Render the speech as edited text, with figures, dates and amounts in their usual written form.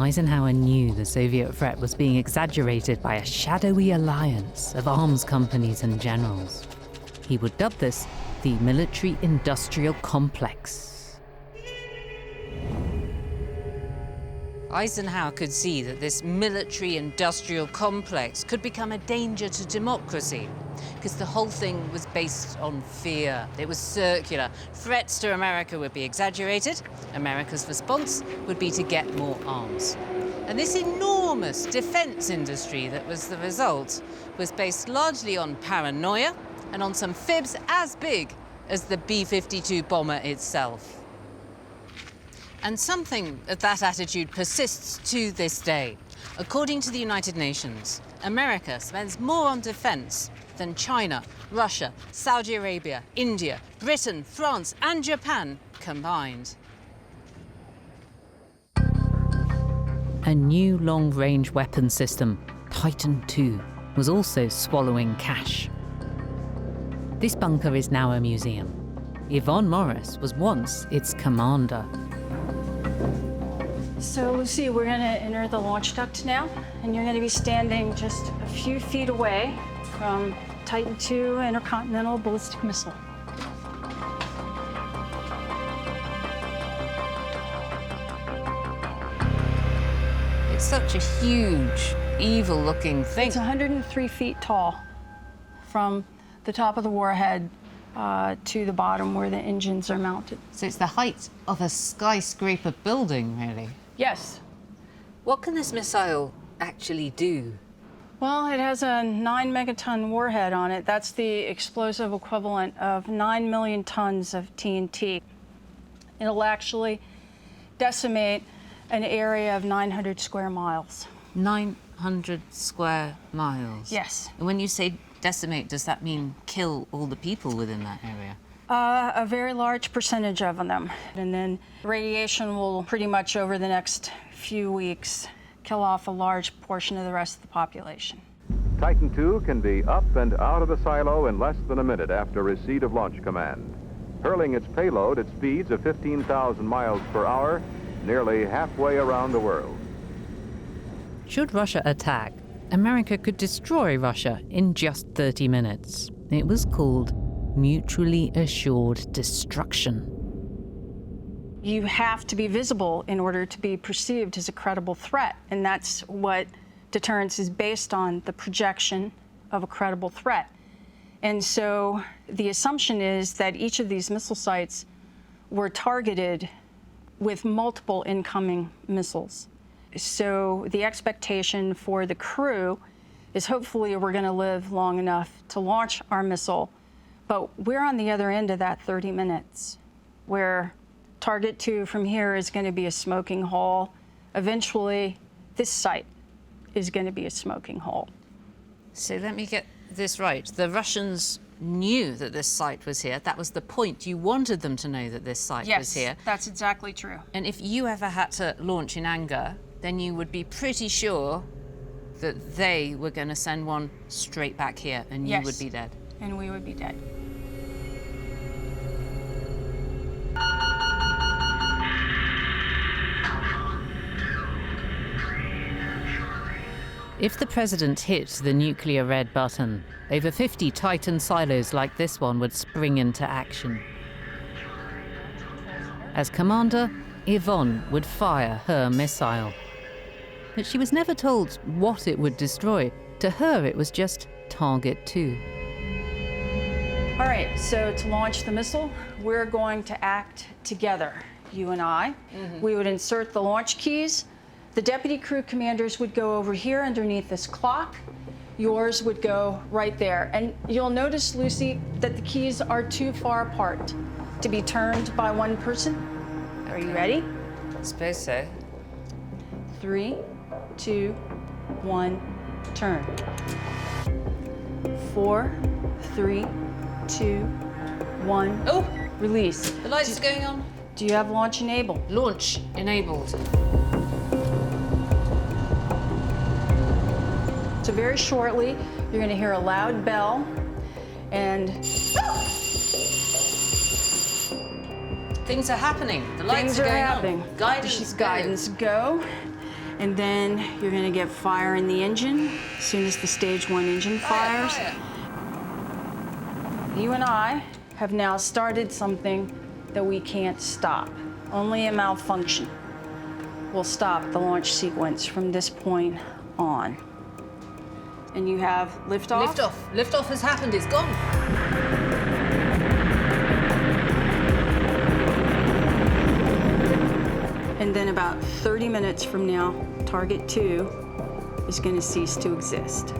Eisenhower knew the Soviet threat was being exaggerated by a shadowy alliance of arms companies and generals. He would dub this the military-industrial complex. Eisenhower could see that this military-industrial complex could become a danger to democracy, because the whole thing was based on fear. It was circular. Threats to America would be exaggerated. America's response would be to get more arms. And this enormous defense industry that was the result was based largely on paranoia and on some fibs as big as the B-52 bomber itself. And something of that attitude persists to this day. According to the United Nations, America spends more on defense than China, Russia, Saudi Arabia, India, Britain, France, and Japan combined. A new long-range weapon system, Titan II, was also swallowing cash. This bunker is now a museum. Yvonne Morris was once its commander. So, Lucy, we're going to enter the launch duct now, and you're going to be standing just a few feet away from Titan II intercontinental ballistic missile. It's such a huge, evil-looking thing. It's 103 feet tall from the top of the warhead to the bottom where the engines are mounted. So it's the height of a skyscraper building, really. Yes. What can this missile actually do? Well, it has a 9 megaton warhead on it. That's the explosive equivalent of 9 million tons of TNT. It'll actually decimate an area of 900 square miles. 900 square miles? Yes. And when you say decimate, does that mean kill all the people within that area? A very large percentage of them. And then radiation will pretty much over the next few weeks kill off a large portion of the rest of the population. Titan II can be up and out of the silo in less than a minute after receipt of launch command, hurling its payload at speeds of 15,000 miles per hour, nearly halfway around the world. Should Russia attack, America could destroy Russia in just 30 minutes. It was called mutually assured destruction. You have to be visible in order to be perceived as a credible threat, and that's what deterrence is based on, the projection of a credible threat. And so the assumption is that each of these missile sites were targeted with multiple incoming missiles. So the expectation for the crew is hopefully we're going to live long enough to launch our missile, but we're on the other end of that 30 minutes, where target 2 from here is going to be a smoking hole. Eventually, this site is going to be a smoking hole. So let me get this right. The Russians knew that this site was here. That was the point. You wanted them to know that this site was here. Yes, that's exactly true. And if you ever had to launch in anger, then you would be pretty sure that they were going to send one straight back here, and you would be dead. And we would be dead. If the president hit the nuclear red button, over 50 Titan silos like this one would spring into action. As commander, Yvonne would fire her missile. But she was never told what it would destroy. To her, it was just target 2. All right, so to launch the missile, we're going to act together, you and I. We would insert the launch keys. The deputy crew commanders would go over here underneath this clock. Yours would go right there. And you'll notice, Lucy, that the keys are too far apart to be turned by one person. Are you ready? I suppose so. 3, 2, 1, turn. 4, 3, 2, 1. Oh! Release. The lights are going on. Do you have launch enabled? Launch enabled. So very shortly, you're going to hear a loud bell, and things are happening. The lights things are are going happening. on. Guidance, Guidance, go. And then you're gonna get fire in the engine as soon as the stage 1 engine fires. You and I have now started something that we can't stop. Only a malfunction will stop the launch sequence from this point on. And you have liftoff. Liftoff. Liftoff has happened. It's gone. And then about 30 minutes from now, target 2 is going to cease to exist.